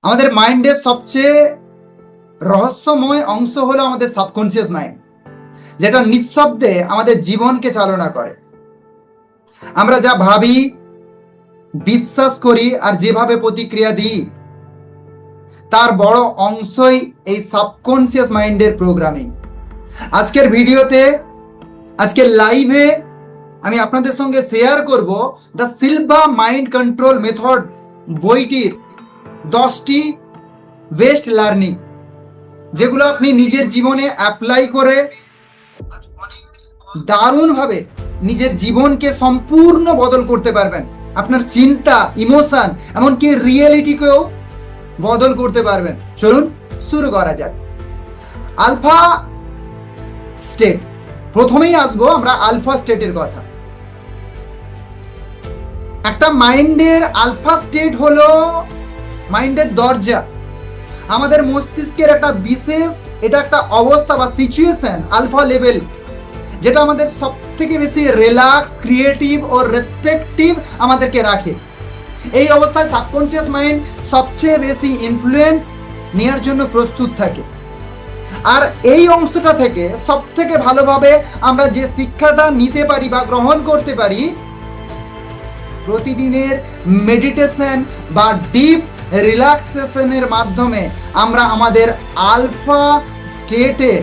আমাদের মাইন্ডের সবচেয়ে রহস্যময় অংশ হলো আমাদের সাবকনসিয়াস মাইন্ড, যেটা নিঃশব্দে আমাদের জীবনকে চালনা করে। আমরা যা ভাবি, বিশ্বাস করি আর যেভাবে প্রতিক্রিয়া দিই, তার বড় অংশই এই সাবকনসিয়াস মাইন্ডের প্রোগ্রামিং। আজকের ভিডিওতে, আজকের লাইভে আমি আপনাদের সঙ্গে শেয়ার করব da Silva mind control method বইটির 10টি বেস্ট লার্নিং, যেগুলো আপনি নিজের জীবনে অ্যাপ্লাই করে দারুণভাবে নিজের জীবনকে সম্পূর্ণ বদল করতে পারবেন। আপনার চিন্তা, ইমোশন, এমনকি রিয়েলিটিকেও বদল করতে পারবেন। চলুন শুরু করা যাক। আলফা স্টেট, প্রথমেই আসবো আমরা আলফা স্টেটের কথা। একটা মাইন্ডের আলফা স্টেট হলো মাইন্ডের দরজা। আমাদের মস্তিষ্কের একটা বিশেষ, এটা একটা অবস্থা বা সিচুয়েশন, আলফা লেভেল, যেটা আমাদের সব থেকে বেশি রিল্যাক্স, ক্রিয়েটিভ ও রেসপেক্টিভ আমাদেরকে রাখে। এই অবস্থায় সাবকনসিয়াস মাইন্ড সবচেয়ে বেশি ইনফ্লুয়েন্স নেওয়ার জন্য প্রস্তুত থাকে। আর এই অংশটা থেকে সব থেকে ভালোভাবে আমরা যে শিক্ষাটা নিতে পারি বা গ্রহণ করতে পারি, প্রতিদিনের মেডিটেশন বা ডিপ রিল্যাক্সেশনের মাধ্যমে আমরা আমাদের আলফা স্টেটে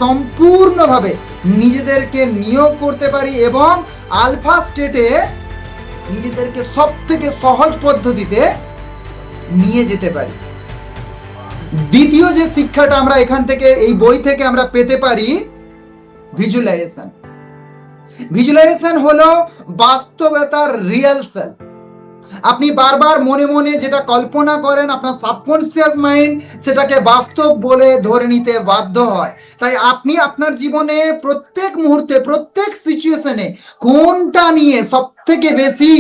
সম্পূর্ণভাবে নিজেদেরকে নিয়োগ করতে পারি এবং আলফা স্টেটে নিজেদেরকে সব থেকে সহজ পদ্ধতিতে নিয়ে যেতে পারি। দ্বিতীয় যে শিক্ষাটা আমরা এখান থেকে, এই বই থেকে আমরা পেতে পারি, ভিজুয়ালাইজেশন। ভিজুয়ালাইজেশন হলো বাস্তবতার রিহার্সাল। আপনি বারবার মনে মনে যেটা কল্পনা করেন, আপনার সাবকনসিয়াস মাইন্ড সেটাকে বাস্তব বলে ধরে নিতে বাধ্য হয়। তাই আপনি আপনার জীবনে প্রত্যেক মুহূর্তে, প্রত্যেক সিচুয়েশনে কোনটা নিয়ে সব থেকে বেশি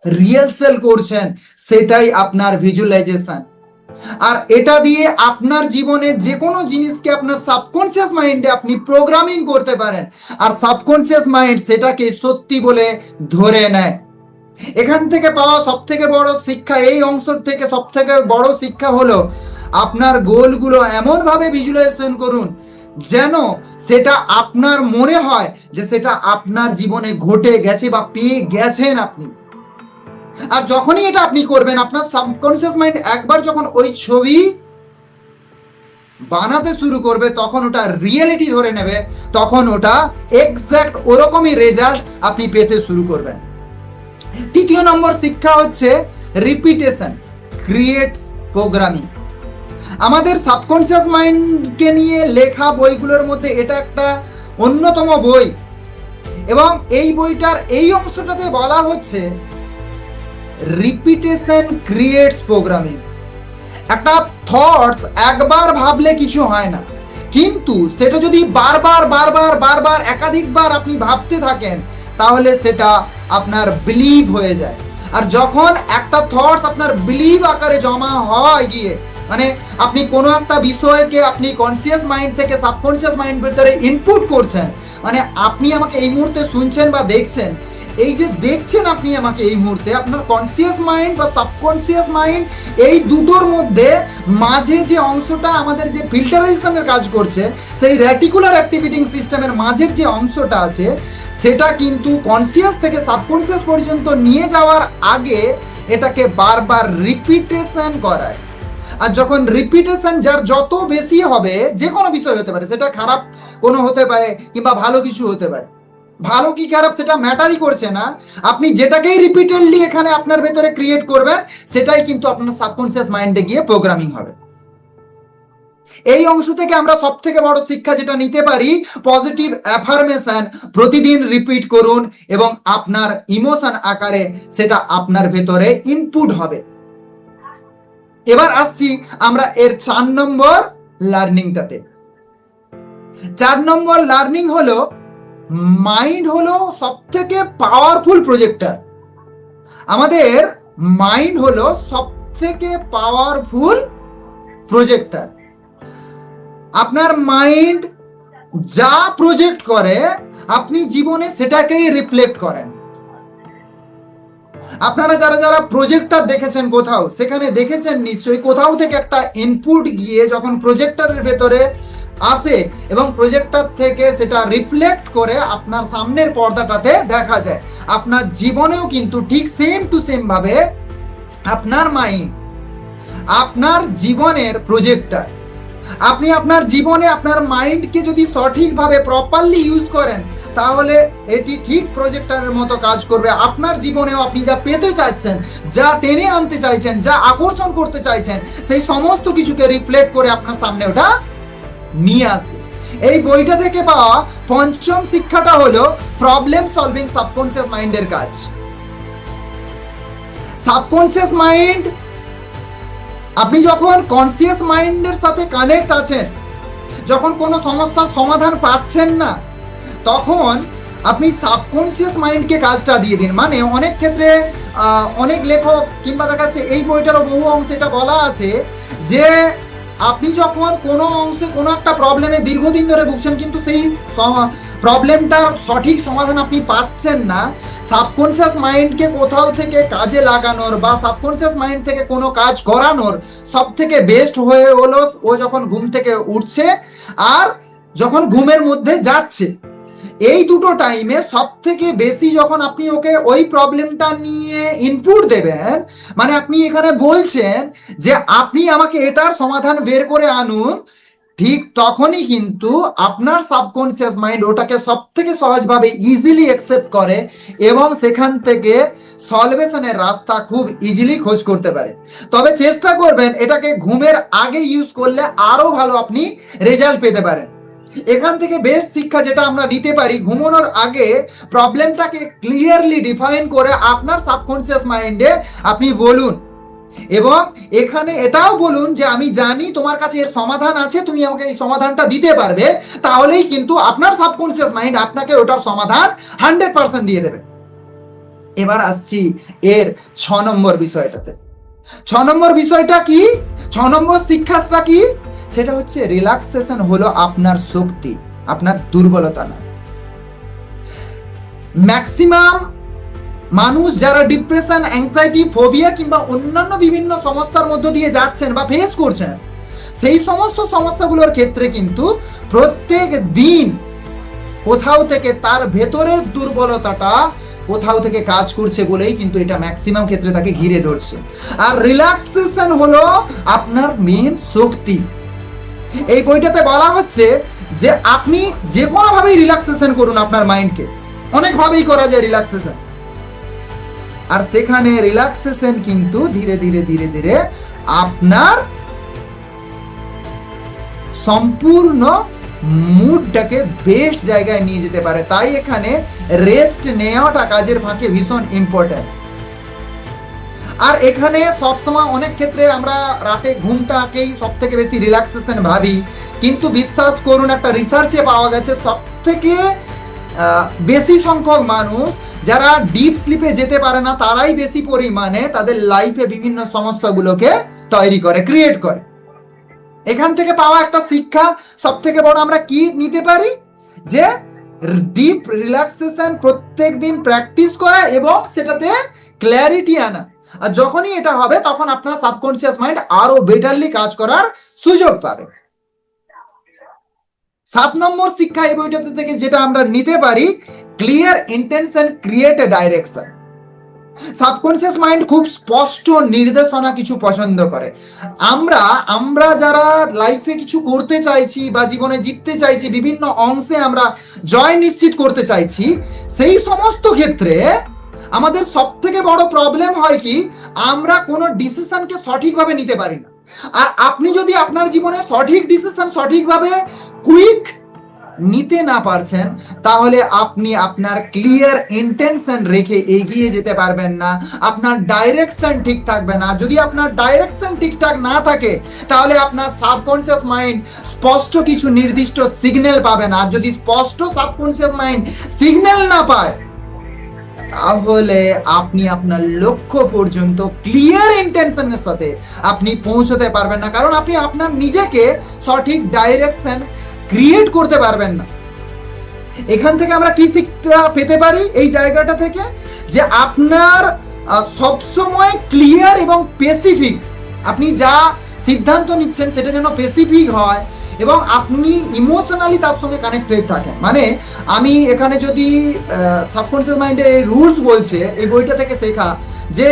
রিহার্সাল করছেন, সেটাই আপনার ভিজুয়ালাইজেশন। আর এটা দিয়ে আপনার জীবনে যে কোনো জিনিসকে আপনার সাবকনসিয়াস মাইন্ডে আপনি প্রোগ্রামিং করতে পারেন, আর সাবকনসিয়াস মাইন্ড সেটাকে সত্যি বলে ধরে নেয়। এখান থেকে পাওয়া সব থেকে বড় শিক্ষা, এই অংশ থেকে সব থেকে বড় শিক্ষা হলো আপনার গোলগুলো এমনভাবে ভিজুয়ালাইজেশন করুন যেন সেটা আপনার মনে হয় যে সেটা আপনার জীবনে ঘটে গেছে বা পেয়ে গেছেন আপনি। আর যখনই এটা আপনি করবেন, আপনার সাবকনসিয়াস মাইন্ড একবার যখন ওই ছবি বানাতে শুরু করবে, তখন ওটা রিয়েলিটি ধরে নেবে, তখন ওটা এক্স্যাক্ট ওরকমই রেজাল্ট আপনি পেতে শুরু করবেন। তৃতীয় নম্বর শিক্ষা হচ্ছে রিপিটেশন ক্রিয়েটস প্রোগ্রামিং। আমাদের সাবকনসিয়াস মাইন্ডকে নিয়ে লেখা বইগুলোর মধ্যে এটা একটা অন্যতম বই, এবং এই বইটার এই অংশটাতে বলা হচ্ছে রিপিটেশন ক্রিয়েটস প্রোগ্রামিং। একটা থটস একবার ভাবলে কিছু হয় না, কিন্তু সেটা যদি বারবার বারবার বারবার একাধিকবার আপনি ভাবতে থাকেন, তাহলে সেটা আপনার বিলিভ হয়ে যায়। আর যখন একটা থটস আপনার বিলিভ আকারে জমা হয় গিয়ে, মানে আপনি কোনো একটা বিষয়কে আপনি কনসিয়াস মাইন্ড থেকে সাবকনসিয়াস মাইন্ড ভিতরে ইনপুট করছেন, মানে আপনি আমাকে এই মুহূর্তে শুনছেন বা দেখছেন, এই যে দেখছেন আপনি আমাকে এই মুহূর্তে, আপনার কনসিয়াস মাইন্ড বা সাবকনসিয়াস মাইন্ড এই দুটোর মধ্যে মাঝে যে অংশটা আমাদের যে ফিল্টারাইজেশনের কাজ করছে, সেই রেটিকুলার অ্যাক্টিভেটিং সিস্টেমের মাঝের যে অংশটা আছে, সেটা কিন্তু কনসিয়াস থেকে সাবকনসিয়াস পর্যন্ত নিয়ে যাওয়ার আগে এটাকে বারবার রিপিটেশন করায়। আর যখন রিপিটেশন যার যত বেশি হবে, যে কোনো বিষয় হতে পারে, সেটা খারাপ কোনো হতে পারে কিংবা ভালো কিছু হতে পারে, ভালো কি খারাপ সেটা ম্যাটারই করছে না, আপনি যেটাকেই রিপিটেডলি এখানে আপনার ভেতরে ক্রিয়েট করবেন, সেটাই কিন্তু আপনার সাবকনসিয়াস মাইন্ডে গিয়ে প্রোগ্রামিং হবে। এই অংশ থেকে আমরা সব থেকে বড় শিক্ষা যেটা নিতে পারি, পজিটিভ অ্যাফার্মেশন প্রতিদিন রিপিট করুন এবং আপনার ইমোশন আকারে সেটা আপনার ভেতরে ইনপুট হবে। এবার আসছি আমরা এর 4 নম্বর লার্নিংটাতে। 4 নম্বর লার্নিং হলো মাইন্ড হলো সব থেকে পাওয়ারফুল প্রজেক্টর। আমাদের মাইন্ড হলো সব থেকে পাওয়ারফুল প্রজেক্টর। আপনার মাইন্ড যা প্রজেক্ট করে, আপনি জীবনে সেটাকেই রিফ্লেক্ট করেন। আপনারা যারা যারা প্রজেক্টর দেখেছেন কোথাও, সেখানে দেখেছেন নিশ্চয়ই কোথাও থেকে একটা ইনপুট গিয়ে যখন প্রজেক্টরের ভেতরে আসে এবং প্রজেক্টর থেকে সেটা রিফ্লেক্ট করে আপনার সামনের পর্দাটাতে দেখা যায়। আপনার জীবনেও কিন্তু ঠিক সেম টু সেম ভাবে আপনার মাইন্ড আপনার জীবনের প্রজেক্টর। আপনি আপনার জীবনে আপনার মাইন্ডকে যদি সঠিকভাবে প্রপারলি ইউজ করেন, তাহলে এটি ঠিক প্রজেক্টরের মতো কাজ করবে। আপনার জীবনেও আপনি যা পেতে চাইছেন, যা টেনে আনতে চাইছেন, যা আকর্ষণ করতে চাইছেন, সেই সমস্ত কিছুকে রিফ্লেক্ট করে আপনার সামনে ওটা নিয়ে আসবে। এই বইটা থেকে পাওয়া পঞ্চম শিক্ষাটা হলো প্রবলেম সলভিং সাবকনসিয়াস মাইন্ডের কাজ। সাবকনসিয়াস মাইন্ড, আপনি যখন কনসিয়াস মাইন্ডের সাথে কানেক্ট আছেন, যখন কোনো সমস্যার সমাধান পাচ্ছেন না, তখন আপনি সাবকনসিয়াস মাইন্ডকে কাজটা দিয়ে দিন। মানে অনেক ক্ষেত্রে অনেক লেখক কিংবা দেখা যাচ্ছে এই বইটারও বহু অংশে এটা বলা আছে যে আপনি যখন কোনো অংশে কোনো একটা প্রবলেমে দীর্ঘদিন ধরে ভুগছেন, কিন্তু সেই প্রবলেমটার সঠিক সমাধান আপনি পাচ্ছেন না, সাবকনসিয়াস মাইন্ডকে কোথাও থেকে কাজে লাগানোর বা সাবকনসিয়াস মাইন্ড থেকে কোনো কাজ করানোর সব থেকে বেস্ট হয়ে হলো ও যখন ঘুম থেকে উঠছে আর যখন ঘুমের মধ্যে যাচ্ছে। এই দুটো টাইমে সব থেকে বেশি যখন আপনি ওকে ওই প্রবলেমটা নিয়ে ইনপুট দেবেন, মানে আপনি এখানে বলছেন যে আপনি আমাকে এটার সমাধান বের করে আনুন, ঠিক তখনই কিন্তু আপনার সাবকনসিয়াস মাইন্ড ওটাকে সব থেকে সহজভাবে ইজিলি অ্যাকসেপ্ট করে এবং সেখান থেকে সলভেশনের রাস্তা খুব ইজিলি খোঁজ করতে পারে। তবে চেষ্টা করবেন এটাকে ঘুমের আগে ইউজ করলে আরো ভালো আপনি রেজাল্ট পেতে পারেন। এখান থেকে বেস্ট শিক্ষা যেটা আমরা নিতে পারি, ঘুমানোর আগে প্রবলেমটাকে ক্লিয়ারলি ডিফাইন করে আপনার সাবকনসিয়াস মাইন্ডে আপনি বলুন এবং এখানে এটাও বলুন যে আমি জানি তোমার কাছে এর সমাধান আছে, তুমি আমাকে এই সমাধানটা দিতে পারবে। তাহলেই কিন্তু আপনার সাবকনসিয়াস মাইন্ড আপনাকে ওটার সমাধান 100% দিয়ে দেবে। এবার আসছি এর 6 নম্বর বিষয়টাতে। 6 নম্বর বিষয়টা কি, 6 নম্বর শিক্ষাটা কি? সেটা হচ্ছে রিল্যাক্সেশন হলো আপনার শক্তি, আপনার দুর্বলতা নয়। ম্যাক্সিমাম মানুষ যারা ডিপ্রেশন, অ্যাংজাইটি, ফোবিয়া কিংবা অন্যান্য বিভিন্ন সমস্যার মধ্য দিয়ে যাচ্ছেন বা ফেস করছেন, সেই সমস্ত সমস্যাগুলোর ক্ষেত্রে কিন্তু প্রত্যেক দিন কোথাও থেকে তার ভেতরের দুর্বলতাটা কোথাও থেকে কাজ করছে বলেই কিন্তু এটা ম্যাক্সিমাম ক্ষেত্রে তাকে ঘিরে ধরছে। আর রিল্যাক্সেশন হলো আপনার মেন শক্তি। এই বইটাতে বলা হচ্ছে যে আপনি যে কোনো ভাবেই রিল্যাক্সেশন করুন আপনার মাইন্ডকে, অনেক ভাবেই করা যায় রিল্যাক্সেশন। আর সেখানে রিল্যাক্সেশন কিন্তু ধীরে ধীরে ধীরে ধীরে আপনার সম্পূর্ণ মুডটাকে বেস্ট জায়গায় নিয়ে যেতে পারে। তাই এখানে রেস্ট নেওয়াটা কাজের ফাঁকে ভীষণ ইম্পর্টেন্ট। আর এখানে সবসময় অনেক ক্ষেত্রে আমরা রাতে ঘুমটাকেই সব থেকে বেশি রিল্যাক্সেশন ভাবি, কিন্তু বিশ্বাস করুন একটা রিসার্চে পাওয়া গেছে সব থেকে বেশি সংখ্যক মানুষ যারা ডিপ স্লিপে যেতে পারে না, তারাই বেশি পরিমাণে তাদের লাইফে বিভিন্ন সমস্যাগুলোকে তৈরি করে, ক্রিয়েট করে। এখান থেকে পাওয়া একটা শিক্ষা সব থেকে বড় আমরা কি নিতে পারি, যে ডিপ রিল্যাক্সেশন প্রত্যেক দিন প্র্যাকটিস করা এবং সেটাতে ক্ল্যারিটি আনা। আর যখনই এটা হবে তখন আপনার সাবকনসিয়াস মাইন্ড আরো বেটারলি কাজ করার সুযোগ পাবে। 7 নম্বর শিক্ষা এই বইটাতে থেকে যেটা আমরা নিতে পারি, clear intention create a direction. Subconscious mind খুব স্পষ্ট নির্দেশনা কিছু পছন্দ করে। আমরা যারা লাইফে কিছু করতে চাইছি বা জীবনে জিততে চাইছি, বিভিন্ন অংশে আমরা জয় নিশ্চিত করতে চাইছি, সেই সমস্ত ক্ষেত্রে আমাদের সব থেকে বড় প্রবলেম হয় কি, আমরা কোনো ডিসিশনকে সঠিকভাবে নিতে পারি না। আর আপনি যদি আপনার জীবনে সঠিক ডিসিশন সঠিকভাবে কুইক নিতে না পারছেন, তাহলে আপনি আপনার ক্লিয়ার ইন্টেনশন রেখে এগিয়ে যেতে পারবেন না, আপনার ডাইরেকশন ঠিক থাকবে না। যদি আপনার ডাইরেকশন ঠিকঠাক না থাকে, তাহলে আপনার সাবকনসিয়াস মাইন্ড স্পষ্ট কিছু নির্দিষ্ট সিগন্যাল পাবে না। আর যদি স্পষ্ট সাবকনসিয়াস মাইন্ড সিগন্যাল না পায়, তাহলে আপনি আপনার লক্ষ্য পর্যন্ত ক্লিয়ার ইন্টেনশনের সাথে আপনি পৌঁছতে পারবেন না, কারণ আপনি আপনার নিজেকে সঠিক ডাইরেকশন ক্রিয়েট করতে পারবেন না। এখান থেকে আমরা কি শিক্ষা পেতে পারি এই জায়গাটা থেকে, যে আপনার সবসময় ক্লিয়ার এবং স্পেসিফিক, আপনি যা সিদ্ধান্ত নিচ্ছেন সেটা যেন স্পেসিফিক হয় এবং আপনি ইমোশনালি তার সঙ্গে কানেক্টেড থাকেন। মানে আমি এখানে যদি সাবকনসিয়াস মাইন্ডের এই রুলস বলছে এই বইটা থেকে শেখা, যে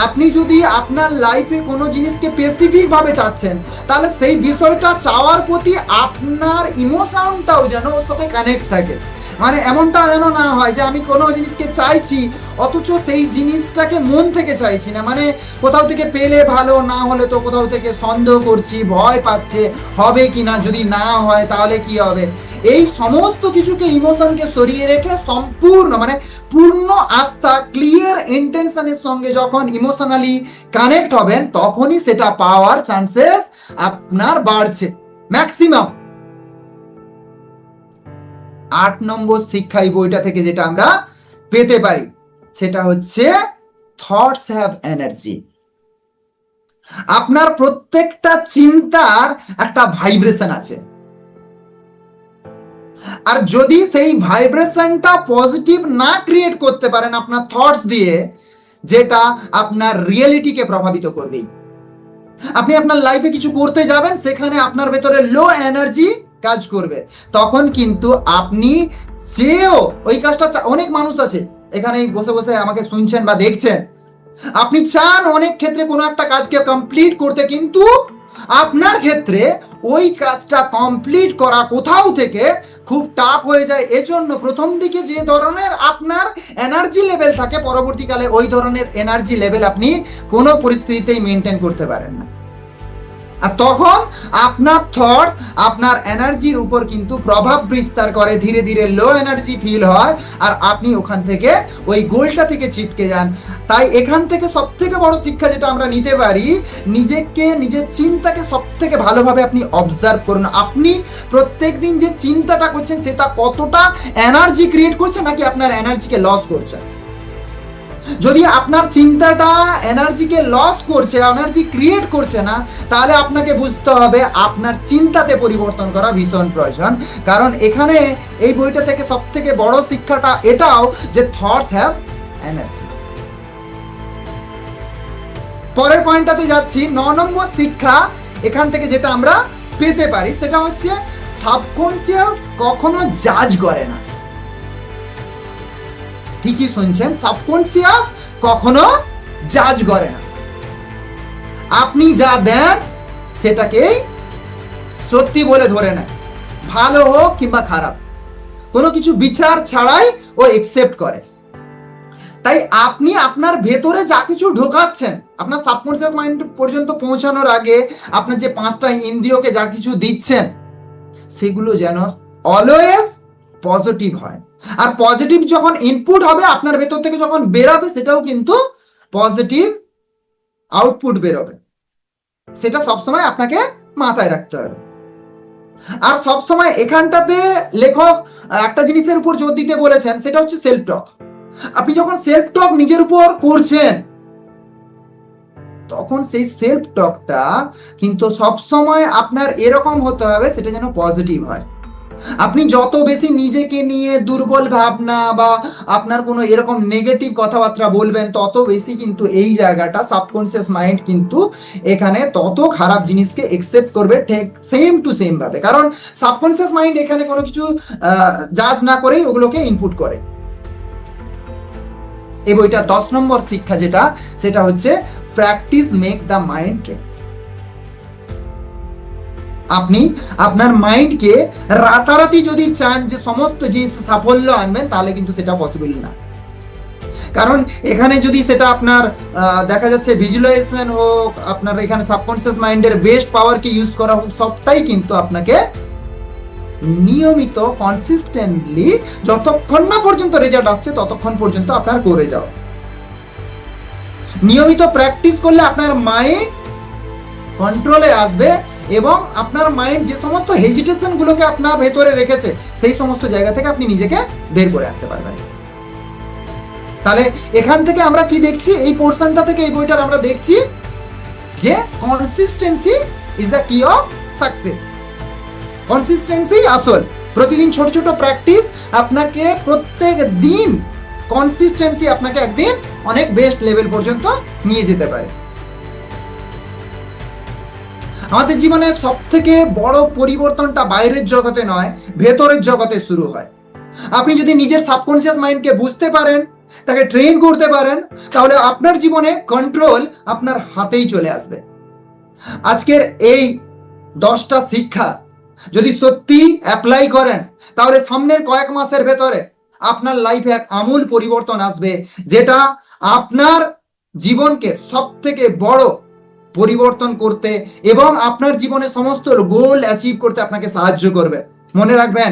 আপনি যদি আপনার লাইফে কোনো জিনিসকে স্পেসিফিক ভাবে চাচ্ছেন, তাহলে সেই বিষয়টা চাওয়ার প্রতি আপনার ইমোশনটাও যেন ওর সাথে কানেক্ট থাকে। মানে এমনটা যেন না হয় যে আমি কোনো জিনিসকে চাইছি অথচ সেই জিনিসটাকে মন থেকে চাইছি না, মানে কোথাও থেকে পেলে ভালো, না হলে তো কোথাও থেকে সন্দেহ করছি, ভয় পাচ্ছে হবে কি না, যদি না হয় তাহলে কি হবে। এই সমস্ত কিছুকে ইমোশনকে সরিয়ে রেখে সম্পূর্ণ মানে পূর্ণ আস্থা ক্লিয়ার ইন্টেনশনের সঙ্গে যখন ইমোশনালি কানেক্ট হবেন, তখনই সেটা পাওয়ার চান্সেস আপনার বাড়ছে ম্যাক্সিমাম। 8 নম্বর শিক্ষা এই বইটা থেকে যেটা আমরা পেতে পারি সেটা হচ্ছে থটস হ্যাভ এনার্জি। আপনার প্রত্যেকটা চিন্তার একটা ভাইব্রেশন আছে, আর যদি সেই ভাইব্রেশনটা পজিটিভ না ক্রিয়েট করতে পারেন আপনার থটস দিয়ে, যেটা আপনার রিয়েলিটিকে প্রভাবিত করবেই। আপনি আপনার লাইফে কিছু করতে যাবেন, সেখানে আপনার ভেতরে লো এনার্জি কাজ করবে, তখন কিন্তু আপনি চেয়েও ওই কাজটা অনেক মানুষ আছে এখানে বসে বসে আমাকে শুনছেন বা দেখছেন, আপনি চান অনেক ক্ষেত্রে কোনো একটা কাজকে কমপ্লিট করতে, কিন্তু আপনার ক্ষেত্রে ওই কাজটা কমপ্লিট করা কোথাও থেকে খুব টাফ হয়ে যায়। এজন্য প্রথম দিকে যে ধরনের আপনার এনার্জি লেভেল থাকে, পরবর্তীকালে ওই ধরনের এনার্জি লেভেল আপনি কোনো পরিস্থিতিতেই মেনটেন করতে পারেন না। আর তখন আপনার থটস আপনার এনার্জির উপর কিন্তু প্রভাব বিস্তার করে, ধীরে ধীরে লো এনার্জি ফিল হয়, আর আপনি ওখান থেকে ওই গোলটা থেকে ছিটকে যান। তাই এখান থেকে সব থেকে বড় শিক্ষা যেটা আমরা নিতে পারি, নিজেকে নিজের চিন্তাকে সব থেকে ভালোভাবে আপনি অবজার্ভ করুন। আপনি প্রত্যেক দিন যে চিন্তাটা করছেন সেটা কতটা এনার্জি ক্রিয়েট করছে, নাকি আপনার এনার্জিকে লস করছে। যদি আপনার চিন্তাটা এনার্জিকে লস করছে, এনার্জি ক্রিয়েট করছে না, তাহলে আপনাকে বুঝতে হবে আপনার চিন্তাতে পরিবর্তন করা ভীষণ প্রয়োজন। কারণ এখানে এই বইটা থেকে সব থেকে বড় শিক্ষাটা এটাও যে থটস হ্যাভ এনার্জি। পরের পয়েন্টটাতে যাচ্ছি। 9 নম্বর শিক্ষা এখান থেকে যেটা আমরা পেতে পারি সেটা হচ্ছে সাবকনসিয়াস কখনো জাজ করে না। ঠিকই শুনছেন, সাবকনসিয়াস কখনো জাজ করে না। আপনি যা দেন সেটাকেই সত্যি বলে ধরে নেয়, ভালো হোক কিংবা খারাপ, কোনো কিছু বিচার ছাড়াই ও একসেপ্ট করে। তাই আপনি আপনার ভেতরে যা কিছু ঢোকাচ্ছেন, আপনার সাবকনসিয়াস মাইন্ড পর্যন্ত পৌঁছানোর আগে আপনার যে 5টা ইন্দ্রিয়কে যা কিছু দিচ্ছেন, সেগুলো যেন অলওয়েজ পজিটিভ হয়। আর পজিটিভ যখন ইনপুট হবে আপনার ভেতর থেকে, যখন বেরাবে সেটাও কিন্তু পজিটিভ আউটপুট বেরোবে। সেটা সবসময় আপনাকে মাথায় রাখতে হবে। আর সবসময় এখানটাতে লেখক একটা জিনিসের উপর জোর দিতে বলেছেন, সেটা হচ্ছে সেলফ টক। আপনি যখন সেলফ টক নিজের উপর করছেন, তখন সেই সেলফ টকটা কিন্তু সবসময় আপনার এরকম হতে হবে সেটা যেন পজিটিভ হয়। আপনি যত বেশি নিজেকে নিয়ে দুর্বল ভাবনা বা আপনার কোনো এরকম নেগেটিভ কথাবার্তা বলবেন, তত বেশি কিন্তু এই জায়গাটা সাবকনসিয়াস মাইন্ড কিন্তু এখানে তত খারাপ জিনিসকে একসেপ্ট করবে, ঠিক সেম টু সেম ভাবে। কারণ সাবকনসিয়াস মাইন্ড এখানে কোনো কিছু জাজ না করেই ওগুলোকে ইনপুট করে। এই বইটা 10 নম্বর শিক্ষা যেটা, সেটা হচ্ছে practice make the mind train. আপনি আপনার মাইন্ডকে রাতারাতি যদি চান যে সমস্ত জিনিস সাফল্য আনবেন, তাহলে কিন্তু সেটা পসিবল না। কারণ এখানে যদি সেটা আপনার দেখা যাচ্ছে ভিজুয়ালাইজেশন হোক, আপনার এখানে সাবকনসিয়াস মাইন্ডের বেস্ট পাওয়ারকে ইউজ করা হোক, সবটাই কিন্তু আপনাকে নিয়মিত কনসিস্টেন্টলি যতক্ষণ না পর্যন্ত রেজাল্ট আসছে ততক্ষণ পর্যন্ত আপনার করে যাও। নিয়মিত প্র্যাকটিস করলে আপনার মাইন্ড কন্ট্রোলে আসবে এবং আপনার মাইন্ড যে সমস্ত হেজিটেশন গুলোকে আপনার ভেতরে রেখেছে, সেই সমস্ত জায়গা থেকে আপনি নিজেকে বের করে আনতে পারবেন। তাহলে এখান থেকে আমরা কি দেখছি, এই পোর্শনটা থেকে এই বইটার আমরা দেখছি যে কনসিস্টেন্সি ইজ দ্য কি অফ সাকসেস। কনসিস্টেন্সি আসল। প্রতিদিন ছোট ছোট প্র্যাকটিস আপনাকে প্রত্যেক দিন, কনসিস্টেন্সি আপনাকে একদিন অনেক বেস্ট লেভেল পর্যন্ত নিয়ে যেতে পারে। আমাদের জীবনে সব থেকে বড় পরিবর্তনটা বাইরের জগতে নয়, ভেতরের জগতে শুরু হয়। আপনি যদি নিজের সাবকনসিয়াস মাইন্ডকে বুঝতে পারেন, তাকে ট্রেন করতে পারেন, তাহলে আপনার জীবনে কন্ট্রোল আপনার হাতেই চলে আসবে। আজকের এই 10টা শিক্ষা যদি সত্যি অ্যাপ্লাই করেন, তাহলে সামনের কয়েক মাসের ভেতরে আপনার লাইফে এক আমূল পরিবর্তন আসবে, যেটা আপনার জীবনকে সব থেকে বড় পরিবর্তন করতে এবং আপনার জীবনে সমস্ত গোল অ্যাচিভ করতে আপনাকে সাহায্য করবে। মনে রাখবেন,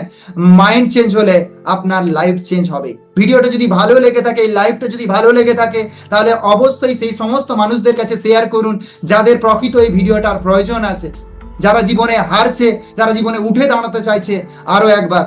মাইন্ড চেঞ্জ হলে আপনার লাইফ চেঞ্জ হবে। ভিডিওটা যদি ভালো লেগে থাকে, এই লাইফটা যদি ভালো লেগে থাকে, তাহলে অবশ্যই সেই সমস্ত মানুষদের কাছে শেয়ার করুন যাদের প্রকৃত এই ভিডিওটার প্রয়োজন আছে, যারা জীবনে হারছে, যারা জীবনে উঠে দাঁড়াতে চাইছে। আরো একবার